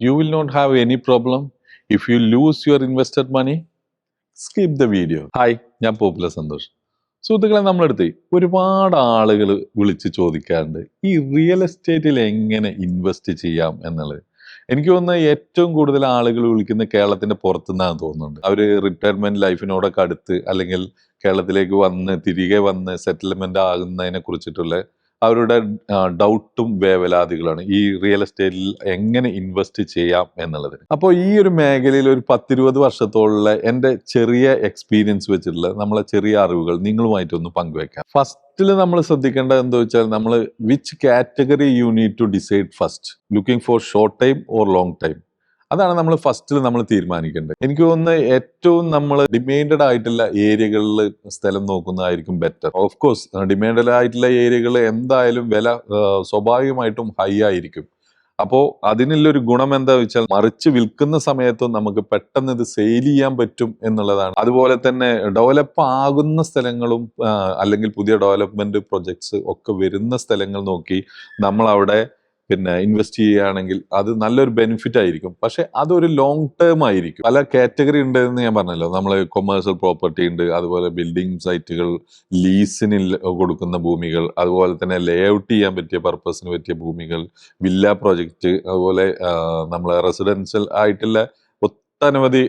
You will not have any problem if you lose your invested money. Skip the video. Hi, ഞാൻ popular Santhosh. സുഹൃത്തുക്കളെ, നമ്മളടുത്ത് ഒരുപാട് ആളുകൾ വിളിച്ച് ചോദിക്കാറുണ്ട് ഈ റിയൽ എസ്റ്റേറ്റിൽ എങ്ങനെ ഇൻവെസ്റ്റ് ചെയ്യാം എന്നുള്ളത്. എനിക്ക് തോന്നുന്നത് ഏറ്റവും കൂടുതൽ ആളുകൾ വിളിക്കുന്ന കേരളത്തിന്റെ പുറത്തുനിന്നാണ് തോന്നുന്നുണ്ട്. അവർ റിട്ടയർമെന്റ് ലൈഫിനോടൊക്കെ അടുത്ത് അല്ലെങ്കിൽ കേരളത്തിലേക്ക് വന്ന് തിരികെ വന്ന് സെറ്റിൽമെന്റ് ആകുന്നതിനെ കുറിച്ചിട്ടുള്ള അവരുടെ ഡൗട്ടും വേവലാതികളാണ് ഈ റിയൽ എസ്റ്റേറ്റിൽ എങ്ങനെ ഇൻവെസ്റ്റ് ചെയ്യാം എന്നുള്ളത്. അപ്പോൾ ഈ ഒരു മേഖലയിൽ ഒരു 10-20 വർഷത്തോളം എൻ്റെ ചെറിയ എക്സ്പീരിയൻസ് വെച്ചിട്ടുള്ള നമ്മളെ ചെറിയ അറിവുകൾ നിങ്ങളുമായിട്ടൊന്ന് പങ്കുവെക്കാം. ഫസ്റ്റിൽ നമ്മൾ ശ്രദ്ധിക്കേണ്ടത് എന്താ വെച്ചാൽ, നമ്മൾ which category you need to decide first, looking for short time or long time. അതാണ് നമ്മൾ ഫസ്റ്റിൽ നമ്മൾ തീരുമാനിക്കേണ്ടത്. എനിക്ക് തോന്നുന്നത് ഏറ്റവും നമ്മൾ ഡിമാൻഡഡ് ആയിട്ടുള്ള ഏരിയകളിൽ സ്ഥലം നോക്കുന്നതായിരിക്കും ബെറ്റർ. ഓഫ് കോഴ്സ് ഡിമാൻഡഡ് ആയിട്ടുള്ള ഏരിയകൾ എന്തായാലും വില സ്വാഭാവികമായിട്ടും ഹൈ ആയിരിക്കും. അപ്പോൾ അതിനുള്ളൊരു ഗുണം എന്താ വെച്ചാൽ, മറിച്ച് വിൽക്കുന്ന സമയത്തും നമുക്ക് പെട്ടെന്ന് ഇത് സെയിൽ ചെയ്യാൻ പറ്റും എന്നുള്ളതാണ്. അതുപോലെ തന്നെ ഡെവലപ്പ് ആകുന്ന സ്ഥലങ്ങളും അല്ലെങ്കിൽ പുതിയ ഡെവലപ്മെന്റ് പ്രൊജക്ട്സ് ഒക്കെ വരുന്ന സ്ഥലങ്ങൾ നോക്കി നമ്മൾ അവിടെ ഇൻവെസ്റ്റ് ചെയ്യുകയാണെങ്കിൽ അത് നല്ലൊരു ബെനിഫിറ്റ് ആയിരിക്കും. പക്ഷെ അതൊരു ലോങ് ടേം ആയിരിക്കും. പല കാറ്റഗറി ഉണ്ട് എന്ന് ഞാൻ പറഞ്ഞല്ലോ. നമ്മൾ കൊമേഴ്സ്യൽ പ്രോപ്പർട്ടി ഉണ്ട്, അതുപോലെ ബിൽഡിംഗ് സൈറ്റുകൾ, ലീസിന് കൊടുക്കുന്ന ഭൂമികൾ, അതുപോലെ തന്നെ ലേ ഔട്ട് ചെയ്യാൻ പറ്റിയ പർപ്പസിന് പറ്റിയ ഭൂമികൾ, വില്ല പ്രോജക്റ്റ്, അതുപോലെ നമ്മളെ റെസിഡൻഷ്യൽ ആയിട്ടുള്ള ഒട്ടനവധി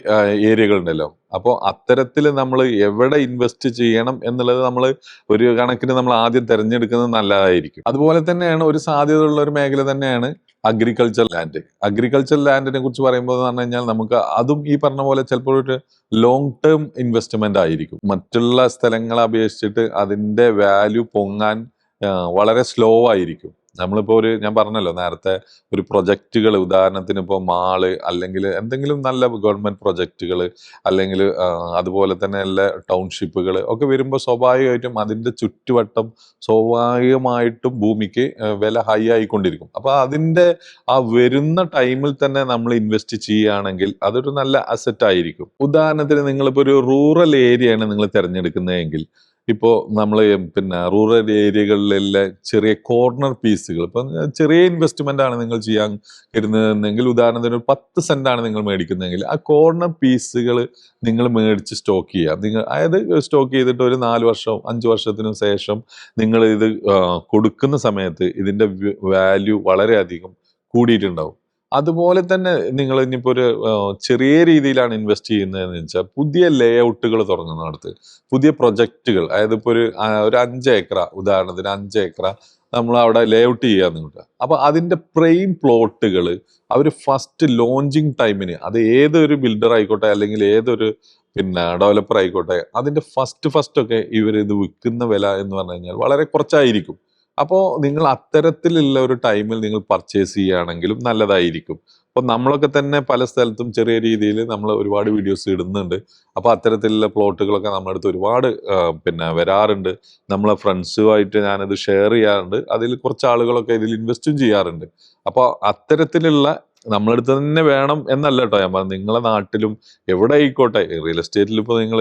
ഏരിയകൾ ഉണ്ടല്ലോ. അപ്പോൾ അത്തരത്തിൽ നമ്മൾ എവിടെ ഇൻവെസ്റ്റ് ചെയ്യണം എന്നുള്ളത് നമ്മൾ ഒരു കണക്കിന് നമ്മൾ ആദ്യം തിരഞ്ഞെടുക്കുന്നത് നല്ലതായിരിക്കും. അതുപോലെ തന്നെയാണ് ഒരു സാധ്യതയുള്ള ഒരു മേഖല തന്നെയാണ് അഗ്രികൾച്ചർ ലാൻഡ്. അഗ്രികൾച്ചർ ലാൻഡിനെ കുറിച്ച് പറയുമ്പോൾ എന്ന് പറഞ്ഞു കഴിഞ്ഞാൽ, നമുക്ക് അതും ഈ പറഞ്ഞ പോലെ ചിലപ്പോൾ ഒരു ലോങ് ടേം ഇൻവെസ്റ്റ്മെന്റ് ആയിരിക്കും. മറ്റുള്ള സ്ഥലങ്ങളെ അപേക്ഷിച്ചിട്ട് അതിന്റെ വാല്യൂ പൊങ്ങാൻ വളരെ സ്ലോ ആയിരിക്കും. നമ്മളിപ്പോൾ ഞാൻ പറഞ്ഞല്ലോ നേരത്തെ, ഒരു പ്രൊജക്റ്റുകൾ ഉദാഹരണത്തിന് ഇപ്പോൾ മാള് അല്ലെങ്കിൽ എന്തെങ്കിലും നല്ല ഗവൺമെന്റ് പ്രൊജക്റ്റുകൾ അല്ലെങ്കിൽ അതുപോലെ തന്നെ എല്ലാ ടൗൺഷിപ്പുകൾ ഒക്കെ വരുമ്പോൾ സ്വാഭാവികമായിട്ടും അതിന്റെ ചുറ്റുവട്ടം സ്വാഭാവികമായിട്ടും ഭൂമിക്ക് വില ഹൈ ആയിക്കൊണ്ടിരിക്കും. അപ്പൊ അതിന്റെ ആ വരുന്ന ടൈമിൽ തന്നെ നമ്മൾ ഇൻവെസ്റ്റ് ചെയ്യുകയാണെങ്കിൽ അതൊരു നല്ല അസറ്റ് ആയിരിക്കും. ഉദാഹരണത്തിന് നിങ്ങളിപ്പോൾ ഒരു റൂറൽ ഏരിയയാണ് നിങ്ങൾ തിരഞ്ഞെടുക്കുന്നതെങ്കിൽ, ഇപ്പോൾ നമ്മൾ റൂറൽ ഏരിയകളിലുള്ള ചെറിയ കോർണർ പീസുകൾ, ഇപ്പം ചെറിയ ഇൻവെസ്റ്റ്മെന്റ് ആണ് നിങ്ങൾ ചെയ്യാൻ കരുതുന്നതെങ്കിൽ, ഉദാഹരണത്തിന് ഒരു 10 സെന്റാണ് നിങ്ങൾ മേടിക്കുന്നതെങ്കിൽ ആ കോർണർ പീസുകൾ നിങ്ങൾ മേടിച്ച് സ്റ്റോക്ക് ചെയ്യുക. അതായത് സ്റ്റോക്ക് ചെയ്തിട്ട് ഒരു 4 വർഷം 5 വർഷത്തിനു ശേഷം നിങ്ങൾ ഇത് കൊടുക്കുന്ന സമയത്ത് ഇതിന്റെ വാല്യൂ വളരെയധികം കൂടിയിട്ടുണ്ടാവും. അതുപോലെ തന്നെ നിങ്ങൾ ഇനിയിപ്പോൾ ഒരു ചെറിയ രീതിയിലാണ് ഇൻവെസ്റ്റ് ചെയ്യുന്നതെന്ന് വെച്ചാൽ, പുതിയ ലേ ഔട്ടുകൾ തുടങ്ങുന്നിടത്ത് പുതിയ പ്രൊജക്റ്റുകൾ, അതായത് ഇപ്പോൾ ഒരു 5 ഏക്കറ, ഉദാഹരണത്തിന് 5 ഏക്കറ നമ്മൾ അവിടെ ലേ ഔട്ട് ചെയ്യാന്ന് കിട്ടുക. അപ്പൊ അതിന്റെ പ്രൈം പ്ലോട്ടുകൾ അവർ ഫസ്റ്റ് ലോഞ്ചിങ് ടൈമിന്, അത് ഏതൊരു ബിൽഡർ ആയിക്കോട്ടെ അല്ലെങ്കിൽ ഏതൊരു ഡെവലപ്പർ ആയിക്കോട്ടെ, അതിന്റെ ഫസ്റ്റ് ഒക്കെ ഇവർ ഇത് വിൽക്കുന്ന വില എന്ന് പറഞ്ഞു കഴിഞ്ഞാൽ വളരെ കുറച്ചായിരിക്കും. അപ്പോൾ നിങ്ങൾ അത്തരത്തിലുള്ള ഒരു ടൈമിൽ നിങ്ങൾ പർച്ചേസ് ചെയ്യുകയാണെങ്കിലും നല്ലതായിരിക്കും. അപ്പോൾ നമ്മളൊക്കെ തന്നെ പല സ്ഥലത്തും ചെറിയ രീതിയിൽ നമ്മൾ ഒരുപാട് വീഡിയോസ് ഇടുന്നുണ്ട്. അപ്പോൾ അത്തരത്തിലുള്ള പ്ലോട്ടുകളൊക്കെ നമ്മുടെ അടുത്ത് ഒരുപാട് വരാറുണ്ട്. നമ്മളെ ഫ്രണ്ട്സുമായിട്ട് ഞാനത് ഷെയർ ചെയ്യാറുണ്ട്. അതിൽ കുറച്ച് ആളുകളൊക്കെ ഇതിൽ ഇൻവെസ്റ്റും ചെയ്യാറുണ്ട്. അപ്പോൾ അത്തരത്തിലുള്ള നമ്മളടുത്ത് തന്നെ വേണം എന്നല്ല കേട്ടോ ഞാൻ പറഞ്ഞു. നിങ്ങളെ നാട്ടിലും എവിടെ ആയിക്കോട്ടെ, റിയൽ എസ്റ്റേറ്റിൽ ഇപ്പോൾ നിങ്ങൾ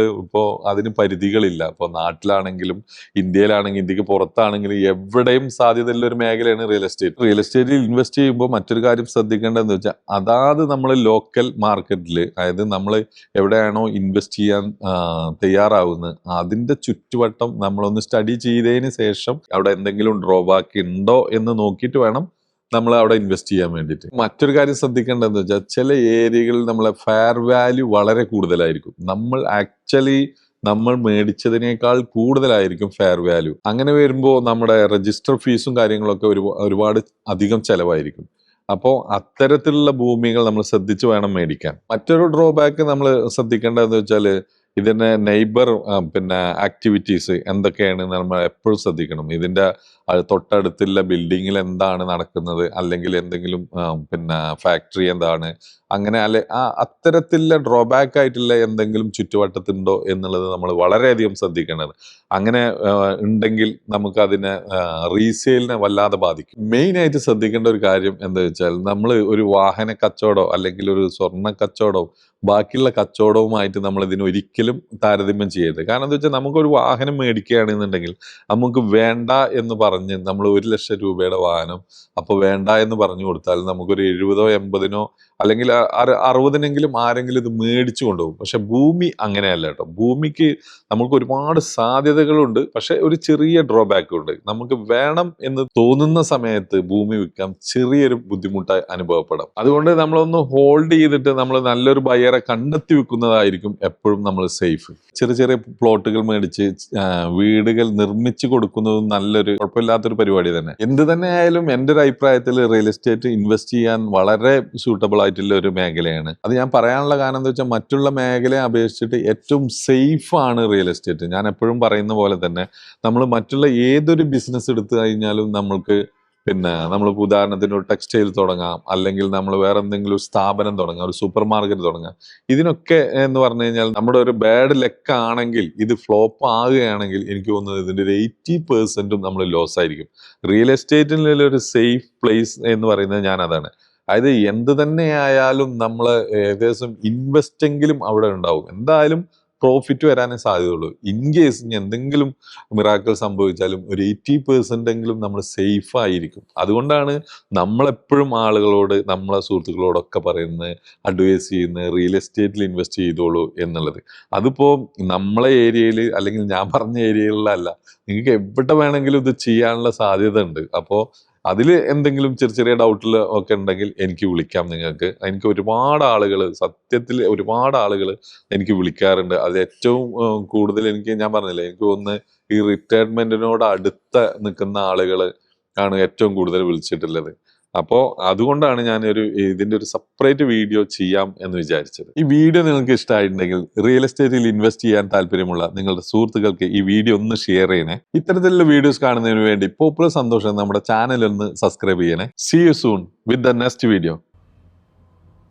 അതിന് പരിധികളില്ല. ഇപ്പോൾ നാട്ടിലാണെങ്കിലും ഇന്ത്യയിലാണെങ്കിലും ഇന്ത്യക്ക് പുറത്താണെങ്കിലും എവിടെയും സാധ്യതയുള്ള ഒരു മേഖലയാണ് റിയൽ എസ്റ്റേറ്റ്. റിയൽ എസ്റ്റേറ്റിൽ ഇൻവെസ്റ്റ് ചെയ്യുമ്പോൾ മറ്റൊരു കാര്യം ശ്രദ്ധിക്കേണ്ടതെന്ന് വെച്ചാൽ, അതാത് നമ്മൾ ലോക്കൽ മാർക്കറ്റിൽ, അതായത് നമ്മൾ എവിടെയാണോ ഇൻവെസ്റ്റ് ചെയ്യാൻ തയ്യാറാവുന്നത് അതിന്റെ ചുറ്റുവട്ടം നമ്മളൊന്ന് സ്റ്റഡി ചെയ്തതിന് ശേഷം അവിടെ എന്തെങ്കിലും ഡ്രോബാക്ക് ഉണ്ടോ എന്ന് നോക്കിയിട്ട് വേണം നമ്മൾ അവിടെ ഇൻവെസ്റ്റ് ചെയ്യാൻ വേണ്ടിയിട്ട്. മറ്റൊരു കാര്യം ശ്രദ്ധിക്കേണ്ടതെന്ന് വെച്ചാൽ, ചില ഏരിയകളിൽ നമ്മളെ ഫെയർ വാല്യൂ വളരെ കൂടുതലായിരിക്കും. നമ്മൾ മേടിച്ചതിനേക്കാൾ കൂടുതലായിരിക്കും ഫെയർ വാല്യൂ. അങ്ങനെ വരുമ്പോൾ നമ്മുടെ രജിസ്റ്റർ ഫീസും കാര്യങ്ങളൊക്കെ ഒരുപാട് അധികം ചെലവായിരിക്കും. അപ്പോൾ അത്തരത്തിലുള്ള ഭൂമികൾ നമ്മൾ ശ്രദ്ധിച്ച് വേണം മേടിക്കാൻ. മറ്റൊരു ഡ്രോബാക്ക് നമ്മൾ ശ്രദ്ധിക്കേണ്ടതെന്ന് വെച്ചാൽ, ഇതിന്റെ നെയ്ബർ ആക്ടിവിറ്റീസ് എന്തൊക്കെയാണ് നമ്മൾ എപ്പോഴും ശ്രദ്ധിക്കണം. ഇതിന്റെ തൊട്ടടുത്തുള്ള ബിൽഡിങ്ങിൽ എന്താണ് നടക്കുന്നത്, അല്ലെങ്കിൽ എന്തെങ്കിലും ഫാക്ടറി എന്താണ്, അങ്ങനെ അത്തരത്തിലുള്ള ഡ്രോബാക്ക് ആയിട്ടുള്ള എന്തെങ്കിലും ചുറ്റുവട്ടത്തുണ്ടോ എന്നുള്ളത് നമ്മൾ വളരെയധികം ശ്രദ്ധിക്കേണ്ടത്. അങ്ങനെ ഉണ്ടെങ്കിൽ നമുക്ക് അതിനെ റീസെയിലിനെ വല്ലാതെ ബാധിക്കും. മെയിൻ ആയിട്ട് ശ്രദ്ധിക്കേണ്ട ഒരു കാര്യം എന്താ വെച്ചാൽ, നമ്മൾ ഒരു വാഹന കച്ചവടമോ അല്ലെങ്കിൽ ഒരു സ്വർണ്ണ കച്ചവടമോ ബാക്കിയുള്ള കച്ചവടവുമായിട്ട് നമ്മൾ ഇതിന് ഒരിക്കലും ഒരിക്കലും താരതമ്യം ചെയ്യരുത്. കാരണം എന്താ വെച്ചാൽ നമുക്കൊരു വാഹനം മേടിക്കുകയാണെന്നുണ്ടെങ്കിൽ നമുക്ക് വേണ്ട എന്ന് പറഞ്ഞ് നമ്മൾ 1,00,000 രൂപയുടെ വാഹനം അപ്പോൾ വേണ്ട എന്ന് പറഞ്ഞു കൊടുത്താൽ നമുക്കൊരു 70 80 അല്ലെങ്കിൽ 60 ആരെങ്കിലും ഇത് മേടിച്ചു കൊണ്ടുപോകും. പക്ഷെ ഭൂമി അങ്ങനെയല്ല കേട്ടോ. ഭൂമിക്ക് നമുക്ക് ഒരുപാട് സാധ്യതകളുണ്ട്, പക്ഷെ ഒരു ചെറിയ ഡ്രോബാക്കും ഉണ്ട്. നമുക്ക് വേണം എന്ന് തോന്നുന്ന സമയത്ത് ഭൂമി വിൽക്കാൻ ചെറിയൊരു ബുദ്ധിമുട്ടായി അനുഭവപ്പെടാം. അതുകൊണ്ട് നമ്മളൊന്ന് ഹോൾഡ് ചെയ്തിട്ട് നമ്മൾ നല്ലൊരു ബയറെ കണ്ടെത്തി വെക്കുന്നതായിരിക്കും എപ്പോഴും നമ്മൾ സേഫ്. ചെറിയ ചെറിയ പ്ലോട്ടുകൾ മേടിച്ച് വീടുകൾ നിർമ്മിച്ചു കൊടുക്കുന്നതും നല്ലൊരു കുഴപ്പമില്ലാത്തൊരു പരിപാടി തന്നെ. എന്ത് തന്നെ ആയാലും എൻ്റെ ഒരു അഭിപ്രായത്തിൽ റിയൽ എസ്റ്റേറ്റ് ഇൻവെസ്റ്റ് ചെയ്യാൻ വളരെ സൂട്ടബിൾ ആയിട്ടുള്ള ഒരു മേഖലയാണ്. അത് ഞാൻ പറയാനുള്ള കാരണം എന്താ വെച്ചാൽ മറ്റുള്ള മേഖലയെ അപേക്ഷിച്ചിട്ട് ഏറ്റവും സേഫ് ആണ് റിയൽ എസ്റ്റേറ്റ്. ഞാൻ എപ്പോഴും പറയുന്ന പോലെ തന്നെ നമ്മൾ മറ്റുള്ള ഏതൊരു ബിസിനസ് എടുത്തു കഴിഞ്ഞാലും നമ്മൾ ഉദാഹരണത്തിന് ഒരു ടെക്സ്റ്റൈൽ തുടങ്ങാം, അല്ലെങ്കിൽ നമ്മൾ വേറെ എന്തെങ്കിലും ഒരു സ്ഥാപനം തുടങ്ങാം, ഒരു സൂപ്പർ മാർക്കറ്റ് തുടങ്ങാം. ഇതിനൊക്കെ എന്ന് പറഞ്ഞു കഴിഞ്ഞാൽ നമ്മുടെ ഒരു ബാഡ് ലെക്ക് ആണെങ്കിൽ, ഇത് ഫ്ലോപ്പ് ആകുകയാണെങ്കിൽ എനിക്ക് തോന്നുന്നത് ഇതിൻ്റെ ഒരു 80% നമ്മൾ ലോസ് ആയിരിക്കും. റിയൽ എസ്റ്റേറ്റിനുള്ള ഒരു സേഫ് പ്ലേസ് എന്ന് പറയുന്നത് ഞാൻ അതാണ്. അതായത് എന്ത് തന്നെയായാലും നമ്മൾ ഏകദേശം ഇൻവെസ്റ്റെങ്കിലും അവിടെ ഉണ്ടാവും. എന്തായാലും പ്രോഫിറ്റ് വരാനേ സാധ്യതയുള്ളൂ. ഇൻ കേസ് എന്തെങ്കിലും മിറാക്കിൾ സംഭവിച്ചാലും ഒരു 80% നമ്മൾ സേഫ് ആയിരിക്കും. അതുകൊണ്ടാണ് നമ്മളെപ്പോഴും ആളുകളോട്, നമ്മളെ സുഹൃത്തുക്കളോടൊക്കെ പറയുന്നത്, അഡ്വൈസ് ചെയ്യുന്നത് റിയൽ എസ്റ്റേറ്റിൽ ഇൻവെസ്റ്റ് ചെയ്തോളൂ എന്നുള്ളത്. അതിപ്പോൾ നമ്മളെ ഏരിയയിൽ അല്ലെങ്കിൽ ഞാൻ പറഞ്ഞ ഏരിയകളിലല്ല, നിങ്ങൾക്ക് എവിടെ വേണമെങ്കിലും ഇത് ചെയ്യാനുള്ള സാധ്യത ഉണ്ട്. അപ്പോൾ അതിൽ എന്തെങ്കിലും ചെറിയ ഡൗട്ടിൽ ഒക്കെ ഉണ്ടെങ്കിൽ എനിക്ക് വിളിക്കാം. നിങ്ങൾക്ക് എനിക്ക് ഒരുപാട് ആളുകൾ, സത്യത്തിൽ ഒരുപാട് ആളുകൾ എനിക്ക് വിളിക്കാറുണ്ട്. അത് ഏറ്റവും കൂടുതൽ ഞാൻ പറഞ്ഞില്ലേ, എനിക്ക് തോന്നുന്നു ഈ റിട്ടയർമെന്റിനോട് അടുത്ത നിൽക്കുന്ന ആളുകൾ ആണ് ഏറ്റവും കൂടുതൽ വിളിച്ചിട്ടുള്ളത്. അപ്പോൾ അതുകൊണ്ടാണ് ഇതിന്റെ ഒരു സെപ്പറേറ്റ് വീഡിയോ ചെയ്യാം എന്ന് വിചാരിച്ചത്. ഈ വീഡിയോ നിങ്ങൾക്ക് ഇഷ്ടമായിട്ടുണ്ടെങ്കിൽ റിയൽ എസ്റ്റേറ്റിൽ ഇൻവെസ്റ്റ് ചെയ്യാൻ താല്പര്യമുള്ള നിങ്ങളുടെ സുഹൃത്തുക്കൾക്ക് ഈ വീഡിയോ ഒന്ന് ഷെയർ ചെയ്യണേ. ഇത്തരത്തിലുള്ള വീഡിയോസ് കാണുന്നതിന് വേണ്ടി പോപ്പുലർ സന്തോഷം നമ്മുടെ ചാനൽ ഒന്ന് സബ്സ്ക്രൈബ് ചെയ്യണേ. See you soon with the next video.